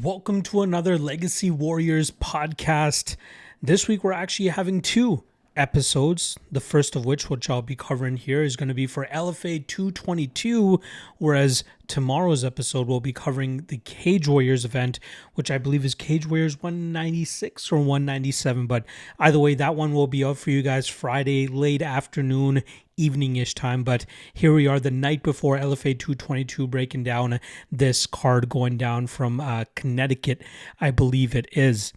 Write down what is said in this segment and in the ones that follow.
Welcome to another Legacy Warriors podcast. This week we're actually having two episodes. The first of which I'll be covering here, is going to be for LFA 222, whereas tomorrow's episode will be covering the Cage Warriors event, which I believe is Cage Warriors 196 or 197. But either way, that one will be up for you guys Friday, late afternoon, evening-ish time. But here we are the night before LFA 222, breaking down this card going down from Connecticut, I believe it is.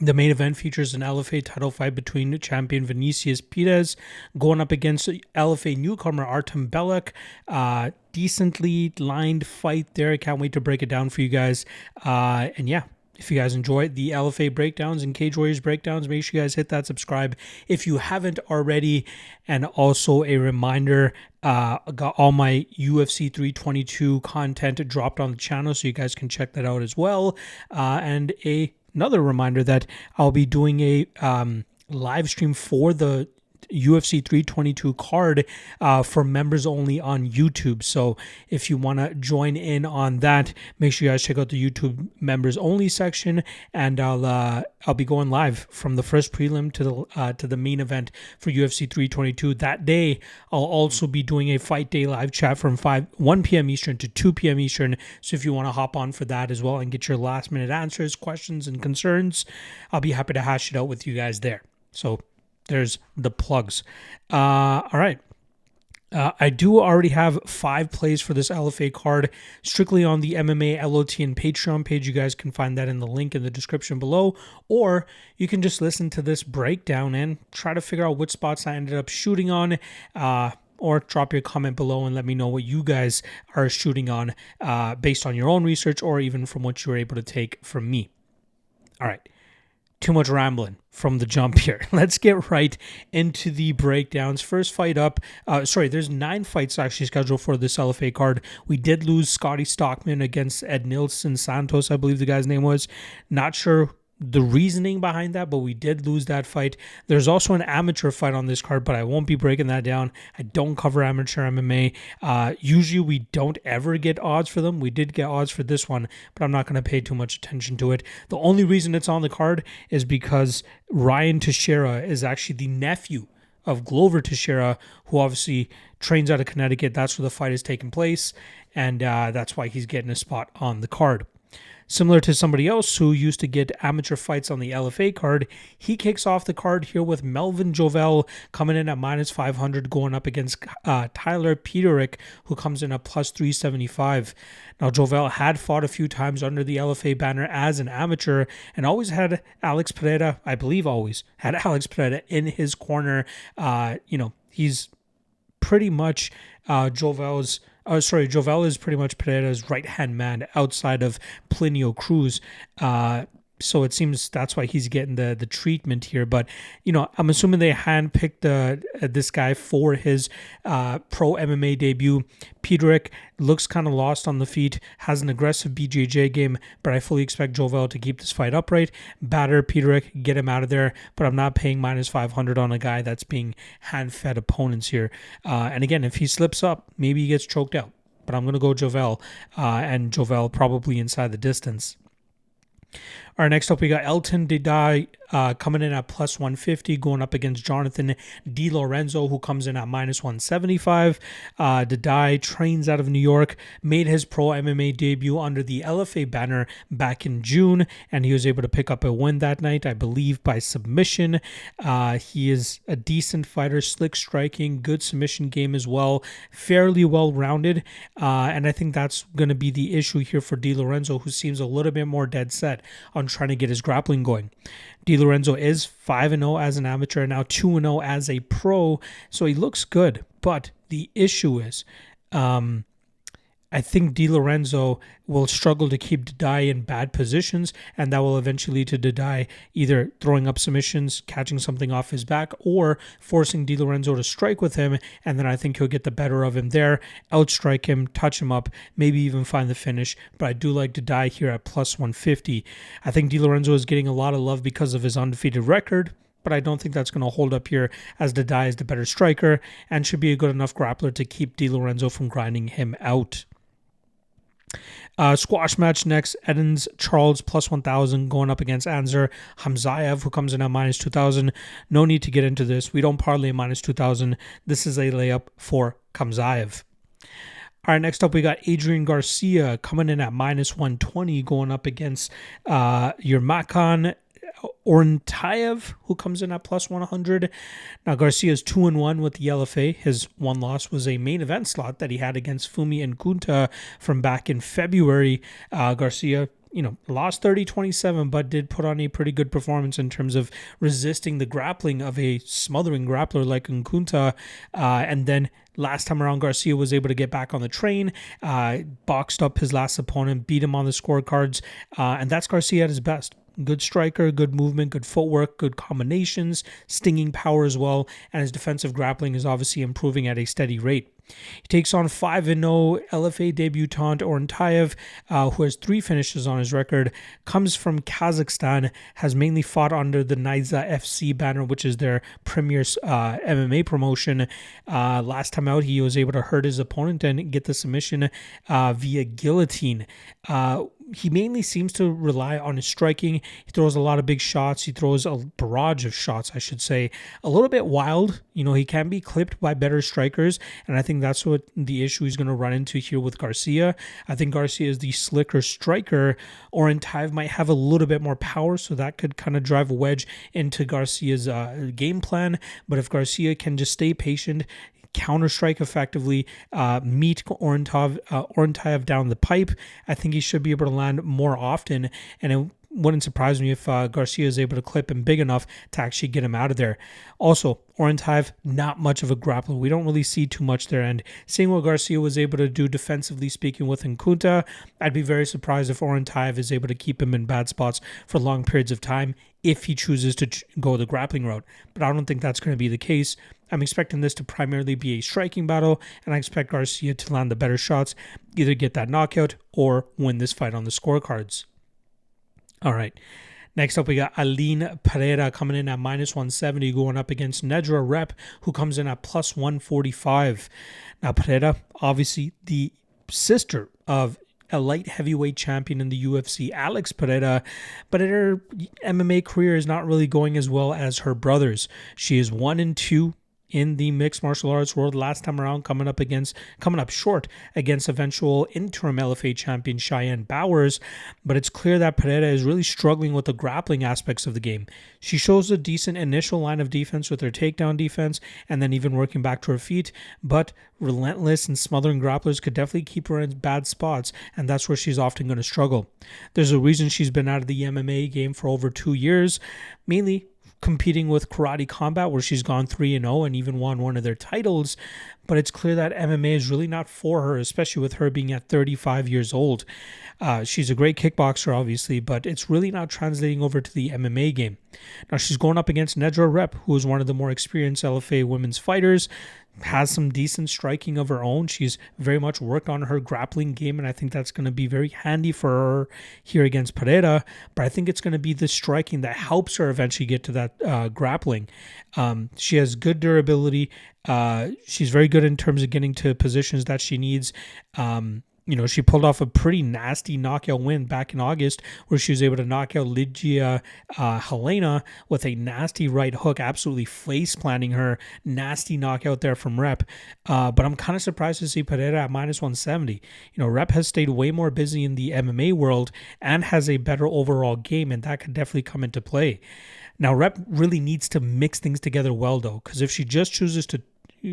The main event features an LFA title fight between champion Vinicius Pires going up against LFA newcomer Artem Belakh. Decently lined fight there. I can't wait to break it down for you guys. And yeah, if you guys enjoy the LFA breakdowns and Cage Warriors breakdowns, make sure you guys hit that subscribe if you haven't already. And also a reminder, I got all my UFC 322 content dropped on the channel, so you guys can check that out as well. And another reminder that I'll be doing a live stream for the UFC 322 card for members only on YouTube. So if you want to join in on that, make sure you guys check out the YouTube members only section, and I'll be going live from the first prelim to the main event for UFC 322. That day, I'll also be doing a fight day live chat from 1 p.m. Eastern to 2 p.m. Eastern. So if you want to hop on for that as well and get your last minute answers, questions, and concerns, I'll be happy to hash it out with you guys there. So there's the plugs. All right. I do already have 5 plays for this LFA card, strictly on the MMA, LOT, and Patreon page. You guys can find that in the link in the description below, or you can just listen to this breakdown and try to figure out which spots I ended up shooting on, or drop your comment below and let me know what you guys are shooting on based on your own research or even from what you were able to take from me. All right. Too much rambling from the jump here. Let's get right into the breakdowns. First fight up, there's 9 fights actually scheduled for this LFA card. We did lose Scotty Stockman against Ednilson Santos, I believe the guy's name was. Not sure the reasoning behind that, but we did lose that fight. There's also an amateur fight on this card, but I won't be breaking that down. I don't cover amateur MMA. Usually we don't ever get odds for them. We did get odds for this one, but I'm not going to pay too much attention to it. The only reason it's on the card is because Ryan Teixeira is actually the nephew of Glover Teixeira, who obviously trains out of Connecticut. That's where the fight is taking place, and that's why he's getting a spot on the card. Similar to somebody else who used to get amateur fights on the LFA card, he kicks off the card here with Melvin Jovel coming in at -500, going up against Tyler Peterick, who comes in at +375. Now, Jovel had fought a few times under the LFA banner as an amateur and always had Alex Pereira, I believe always had Alex Pereira in his corner. He's pretty much Jovel is pretty much Pereira's right-hand man outside of Plinio Cruz. So it seems that's why he's getting the treatment here. But, I'm assuming they handpicked this guy for his pro MMA debut. Peterick looks kind of lost on the feet, has an aggressive BJJ game, but I fully expect Jovel to keep this fight upright. Batter Peterick, get him out of there, but I'm not paying -500 on a guy that's being hand-fed opponents here. And again, if he slips up, maybe he gets choked out. But I'm going to go Jovel, and Jovel probably inside the distance. All right, next up we got Elton Dedaj coming in at +150, going up against Jonathan Di Lorenzo, who comes in at -175. Dedaj trains out of New York, made his pro MMA debut under the LFA banner back in June, and he was able to pick up a win that night, I believe, by submission. He is a decent fighter, slick striking, good submission game as well, fairly well-rounded, and I think that's going to be the issue here for Di Lorenzo, who seems a little bit more dead set on trying to get his grappling going. Di Lorenzo is 5-0 as an amateur, now 2-0 as a pro, so he looks good. But the issue is, I think Di Lorenzo will struggle to keep Dedaj in bad positions, and that will eventually lead to Dedaj either throwing up submissions, catching something off his back, or forcing Di Lorenzo to strike with him, and then I think he'll get the better of him there, outstrike him, touch him up, maybe even find the finish. But I do like Dedaj here at +150. I think Di Lorenzo is getting a lot of love because of his undefeated record, but I don't think that's going to hold up here, as Dedaj is the better striker and should be a good enough grappler to keep Di Lorenzo from grinding him out. Squash match next. Edens Charles plus 1,000 going up against Anzer Khamzaev, who comes in at minus 2,000. No need to get into this. We don't parlay minus 2,000. This is a layup for Khamzaev. All right, next up, we got Adrian Garcia coming in at minus 120 going up against Yurmakan Oryntaev, who comes in at plus 100. Now, Garcia is 2-1 with the LFA. His one loss was a main event slot that he had against Fumi Nkunta from back in February. Garcia, lost 30-27, but did put on a pretty good performance in terms of resisting the grappling of a smothering grappler like Nkunta. And then last time around, Garcia was able to get back on the train, boxed up his last opponent, beat him on the scorecards, and that's Garcia at his best. Good striker, good movement, good footwork, good combinations, stinging power as well, and his defensive grappling is obviously improving at a steady rate. He takes on 5-0 LFA debutant Oryntaev, who has 3 finishes on his record, comes from Kazakhstan, has mainly fought under the Niza FC banner, which is their premier MMA promotion. Last time out, he was able to hurt his opponent and get the submission via guillotine. He mainly seems to rely on his striking. He throws a lot of big shots. He throws a barrage of shots, I should say. A little bit wild. He can be clipped by better strikers, and I think that's what the issue he's going to run into here with Garcia. I think Garcia is the slicker striker. Oryntaev might have a little bit more power, so that could kind of drive a wedge into Garcia's game plan. But if Garcia can just stay patient, counter-strike effectively, meet Oryntaev down the pipe, I think he should be able to land more often, and it wouldn't surprise me if Garcia is able to clip him big enough to actually get him out of there. Also, Oryntaev, not much of a grappler. We don't really see too much there, and seeing what Garcia was able to do defensively speaking with Nkunta, I'd be very surprised if Oryntaev is able to keep him in bad spots for long periods of time if he chooses to go the grappling route. But I don't think that's going to be the case. I'm expecting this to primarily be a striking battle, and I expect Garcia to land the better shots, either get that knockout or win this fight on the scorecards. All right. Next up, we got Aline Pereira coming in at minus 170, going up against Nedra Repp, who comes in at plus 145. Now, Pereira, obviously the sister of a light heavyweight champion in the UFC, Alex Pereira, but her MMA career is not really going as well as her brother's. She is 1-2 in the mixed martial arts world. Last time around, coming up short against eventual interim LFA champion Cheyenne Bowers, but it's clear that Pereira is really struggling with the grappling aspects of the game. She shows a decent initial line of defense with her takedown defense, and then even working back to her feet, but relentless and smothering grapplers could definitely keep her in bad spots, and that's where she's often going to struggle. There's a reason she's been out of the MMA game for over 2 years, mainly competing with Karate Combat, where she's gone 3-0 and even won one of their titles. But it's clear that MMA is really not for her, especially with her being at 35 years old. She's a great kickboxer, obviously, but it's really not translating over to the MMA game. Now, she's going up against Nedra Repp, who is one of the more experienced LFA women's fighters, has some decent striking of her own. She's very much worked on her grappling game, and I think that's going to be very handy for her here against Pereira. But I think it's going to be the striking that helps her eventually get to that grappling. She has good durability. She's very good in terms of getting to positions that she needs. She pulled off a pretty nasty knockout win back in August where she was able to knock out Lygia Helena with a nasty right hook, absolutely face planting her. Nasty knockout there from Repp. But I'm kind of surprised to see Pereira at minus 170. Repp has stayed way more busy in the MMA world and has a better overall game, and that could definitely come into play. Now, Repp really needs to mix things together well, though, because if she just chooses to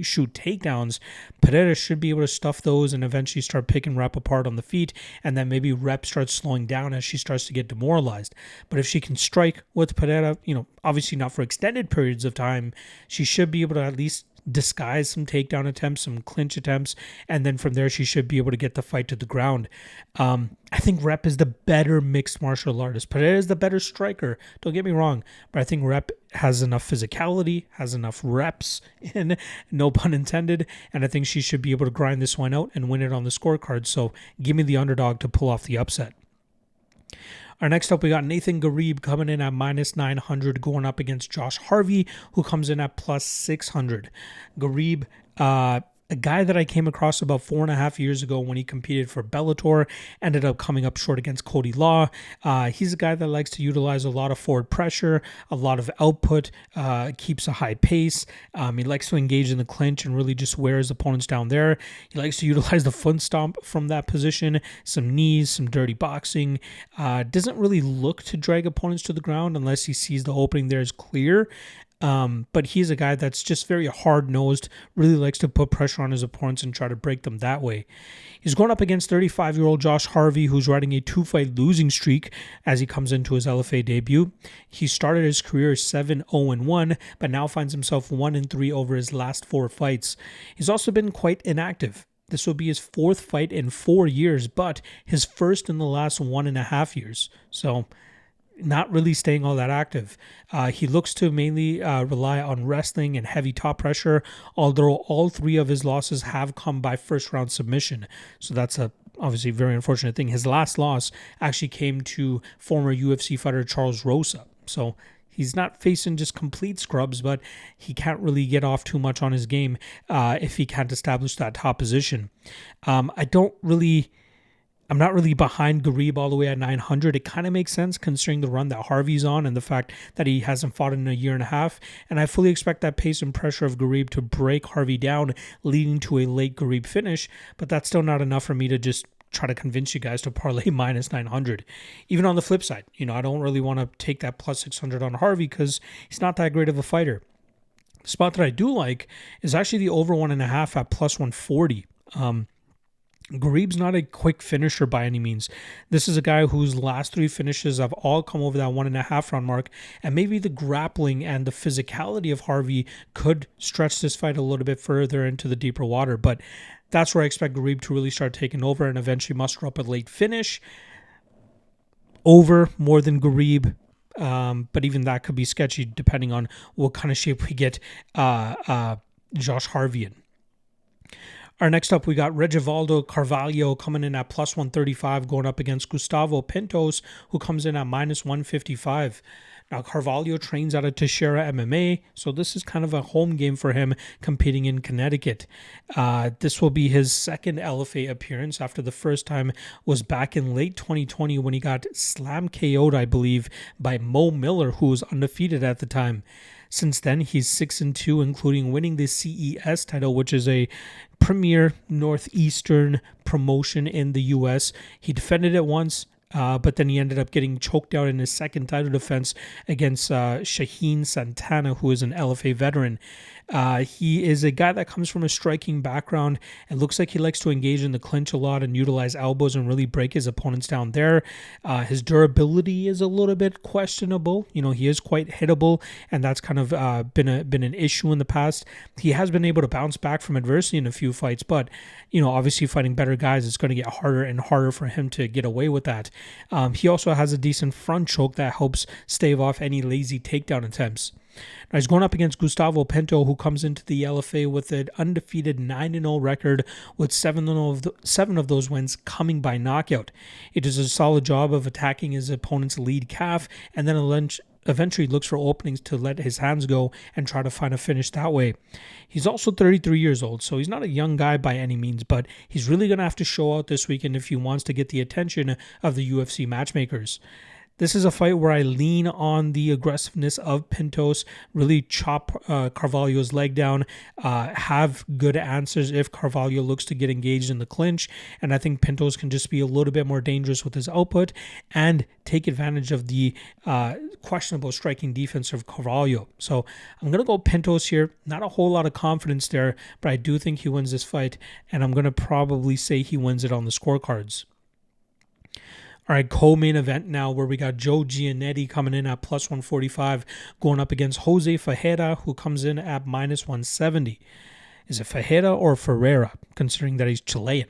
shoot takedowns, Pereira should be able to stuff those and eventually start picking Repp apart on the feet, and then maybe Repp starts slowing down as she starts to get demoralized. But if she can strike with Pereira, obviously not for extended periods of time, she should be able to at least disguise some takedown attempts, some clinch attempts, and then from there she should be able to get the fight to the ground. I think Repp is the better mixed martial artist. Pereira is the better striker, don't get me wrong, but I think Repp has enough physicality, has enough reps in, no pun intended, and I think she should be able to grind this one out and win it on the scorecard. So give me the underdog to pull off the upset. Our next up, we got Nathan Ghareeb coming in at minus 900, going up against Josh Harvey, who comes in at plus 600. Ghareeb a guy that I came across about 4.5 years ago when he competed for Bellator, ended up coming up short against Cody Law. He's a guy that likes to utilize a lot of forward pressure, a lot of output, keeps a high pace. He likes to engage in the clinch and really just wear his opponents down there. He likes to utilize the foot stomp from that position, some knees, some dirty boxing. Doesn't really look to drag opponents to the ground unless he sees the opening there is clear. But he's a guy that's just very hard-nosed, really likes to put pressure on his opponents and try to break them that way. He's going up against 35-year-old Josh Harvey, who's riding a 2-fight losing streak as he comes into his LFA debut. He started his career 7-0-1, but now finds himself 1-3 over his last 4 fights. He's also been quite inactive. This will be his 4th fight in 4 years, but his first in the last 1.5 years. So not really staying all that active. He looks to mainly rely on wrestling and heavy top pressure, although all 3 of his losses have come by first-round submission. So that's a obviously very unfortunate thing. His last loss actually came to former UFC fighter Charles Rosa. So he's not facing just complete scrubs, but he can't really get off too much on his game if he can't establish that top position. I'm not really behind Ghareeb all the way at 900. It kind of makes sense considering the run that Harvey's on and the fact that he hasn't fought in a year and a half. And I fully expect that pace and pressure of Ghareeb to break Harvey down, leading to a late Ghareeb finish. But that's still not enough for me to just try to convince you guys to parlay minus 900. Even on the flip side, I don't really want to take that plus 600 on Harvey because he's not that great of a fighter. The spot that I do like is actually the over 1.5 at plus 140. Ghareeb's not a quick finisher by any means. This is a guy whose last 3 finishes have all come over that 1.5 round mark, and maybe the grappling and the physicality of Harvey could stretch this fight a little bit further into the deeper water, but that's where I expect Ghareeb to really start taking over and eventually muster up a late finish. Over more than Ghareeb, but even that could be sketchy depending on what kind of shape we get Josh Harvey in. Our next up, we got Regivaldo Carvalho coming in at plus 135, going up against Gustavo Pintos, who comes in at minus 155. Now, Carvalho trains out of Teixeira MMA, so this is kind of a home game for him competing in Connecticut. This will be his second LFA appearance after the first time was back in late 2020 when he got slam KO'd, I believe, by Mo Miller, who was undefeated at the time. Since then, he's 6-2, including winning the CES title, which is a premier Northeastern promotion in the U.S. He defended it once, but then he ended up getting choked out in his second title defense against Shaheen Santana, who is an LFA veteran. He is a guy that comes from a striking background. It looks like he likes to engage in the clinch a lot and utilize elbows and really break his opponents down there. His durability is a little bit questionable. He is quite hittable, and that's kind of been an issue in the past. He has been able to bounce back from adversity in a few fights, but obviously fighting better guys, it's going to get harder and harder for him to get away with that. He also has a decent front choke that helps stave off any lazy takedown attempts. Now he's going up against Gustavo Pinto, who comes into the LFA with an undefeated 9-0 record, with 7 of those wins coming by knockout. He does a solid job of attacking his opponent's lead calf, and then eventually looks for openings to let his hands go and try to find a finish that way. He's also 33 years old, so he's not a young guy by any means, but he's really going to have to show out this weekend if he wants to get the attention of the UFC matchmakers. This is a fight where I lean on the aggressiveness of Pintos, really chop Carvalho's leg down, have good answers if Carvalho looks to get engaged in the clinch, and I think Pintos can just be a little bit more dangerous with his output and take advantage of the questionable striking defense of Carvalho. So I'm going to go Pintos here. Not a whole lot of confidence there, but I do think he wins this fight, and I'm going to probably say he wins it on the scorecards. All right, co-main event now where we got Joe Giannetti coming in at plus 145, going up against Jose Ferreira, who comes in at minus 170. Is it Ferreira or Ferreira, considering that he's Chilean?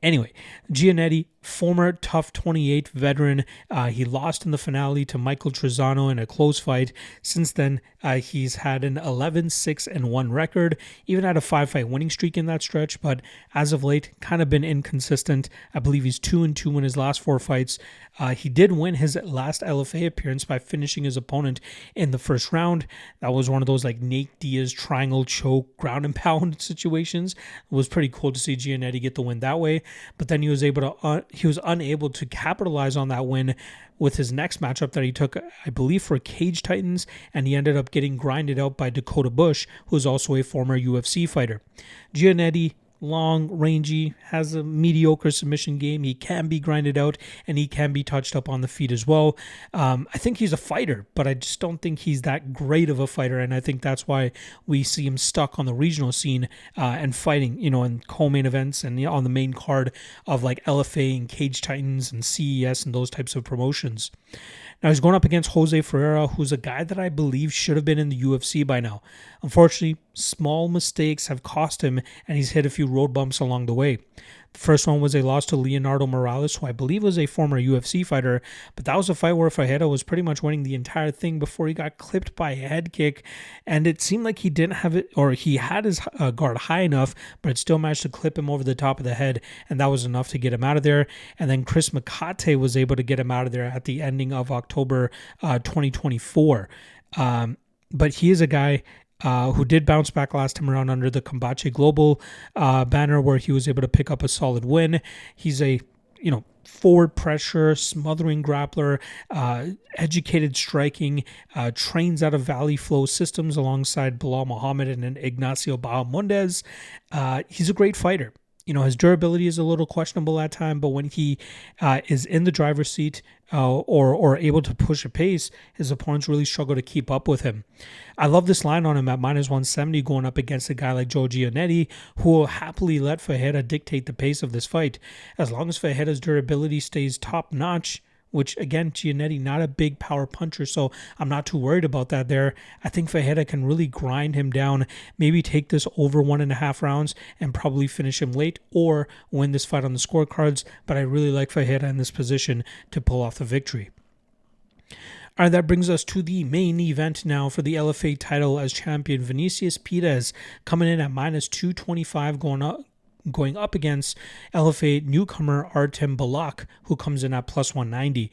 Anyway, Giannetti, former TUF 28 veteran, he lost in the finale to Michael Trezano in a close fight. Since then, he's had an 11-6-1 record, even had a 5-fight winning streak in that stretch, but as of late, kind of been inconsistent. I believe he's 2-2 in his last 4 fights. He did win his last LFA appearance by finishing his opponent in the first round. That was one of those like Nate Diaz triangle choke ground and pound situations. It was pretty cool to see Giannetti get the win that way, but then he was unable to capitalize on that win with his next matchup that he took, I believe, for Cage Titans, and he ended up getting grinded out by Dakota Bush, who is also a former UFC fighter. Giannetti, long, rangy, has a mediocre submission game. He can be grinded out, and he can be touched up on the feet as well. I think he's a fighter, but I just don't think he's that great of a fighter, and I think that's why we see him stuck on the regional scene and fighting, in co-main events and on the main card of like LFA and Cage Titans and CES and those types of promotions. Now, he's going up against Jose Ferreira, who's a guy that I believe should have been in the UFC by now. Unfortunately, small mistakes have cost him, and he's hit a few road bumps along the way. The first one was a loss to Leonardo Morales, who I believe was a former UFC fighter, but that was a fight where Ferreira was pretty much winning the entire thing before he got clipped by a head kick, and it seemed like he didn't have it, or he had his guard high enough, but it still managed to clip him over the top of the head, and that was enough to get him out of there. And then Chris Makate was able to get him out of there at the ending of October 2024. But he is a guy who did bounce back last time around under the Kombache Global banner, where he was able to pick up a solid win. He's a, forward pressure, smothering grappler, educated striking, trains out of Valley Flow Systems alongside Bilal Muhammad and Ignacio Bahamondes. He's a great fighter. His durability is a little questionable at times, but when he is in the driver's seat or able to push a pace, his opponents really struggle to keep up with him. I love this line on him at -170 going up against a guy like Joe Giannetti, who will happily let Ferreira dictate the pace of this fight. As long as Ferreira's durability stays top-notch, which, again, Giannetti, not a big power puncher, so I'm not too worried about that there. I think Ferreira can really grind him down, maybe take this over 1.5 rounds and probably finish him late or win this fight on the scorecards, but I really like Ferreira in this position to pull off the victory. All right, that brings us to the main event now for the LFA title as champion. Vinicius Pires coming in at -225 going up against LFA newcomer Artem Belakh, who comes in at +190.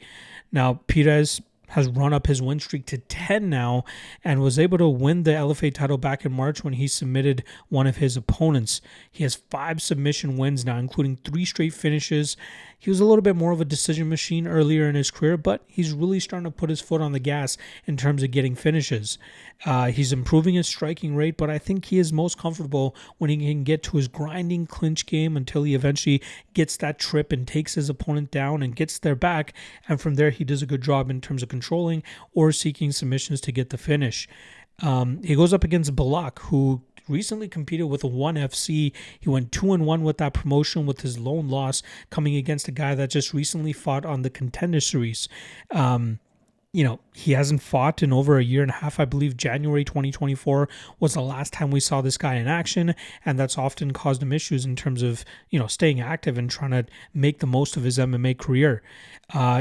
Now, Pires has run up his win streak to 10 now and was able to win the LFA title back in March when he submitted one of his opponents. He has 5 submission wins now, including 3 straight finishes. He was a little bit more of a decision machine earlier in his career, but he's really starting to put his foot on the gas in terms of getting finishes. He's improving his striking rate, but I think he is most comfortable when he can get to his grinding clinch game until he eventually gets that trip and takes his opponent down and gets their back. And from there, he does a good job in terms of controlling or seeking submissions to get the finish. He goes up against Belakh, who recently competed with a 1FC. He went 2-1 with that promotion, with his lone loss coming against a guy that just recently fought on the Contender series. He hasn't fought in over a year and a half. I believe January 2024 was the last time we saw this guy in action, and that's often caused him issues in terms of, staying active and trying to make the most of his MMA career.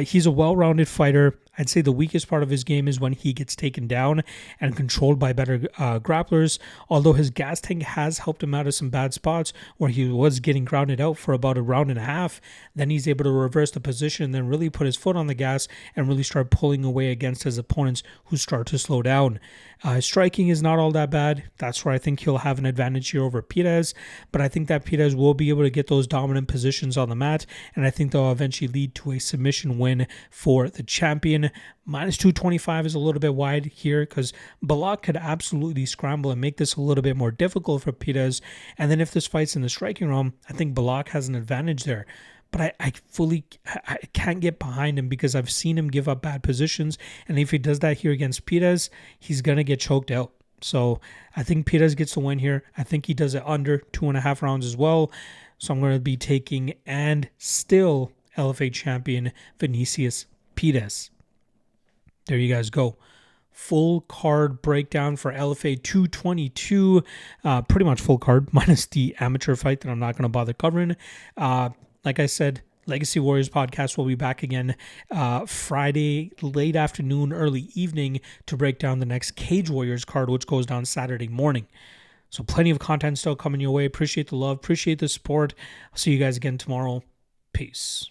He's a well-rounded fighter. I'd say the weakest part of his game is when he gets taken down and controlled by better grapplers, although his gas tank has helped him out of some bad spots where he was getting grounded out for about a round and a half. Then he's able to reverse the position and then really put his foot on the gas and really start pulling away against his opponents who start to slow down. His striking is not all that bad. That's where I think he'll have an advantage here over Pires, but I think that Pires will be able to get those dominant positions on the mat, and I think they'll eventually lead to a submission win for the champion. -225 is a little bit wide here because Belakh could absolutely scramble and make this a little bit more difficult for Pires, and then if this fight's in the striking realm, I think Belakh has an advantage there. But I can't get behind him because I've seen him give up bad positions. And if he does that here against Pires, he's going to get choked out. So I think Pires gets the win here. I think he does it under 2.5 rounds as well. So I'm going to be taking and still LFA champion Vinicius Pires. There you guys go. full card breakdown for LFA 222. Pretty much full card, minus the amateur fight that I'm not going to bother covering. Like I said, Legacy Warriors podcast will be back again Friday, late afternoon, early evening to break down the next Cage Warriors card, which goes down Saturday morning. So plenty of content still coming your way. Appreciate the love. Appreciate the support. I'll see you guys again tomorrow. Peace.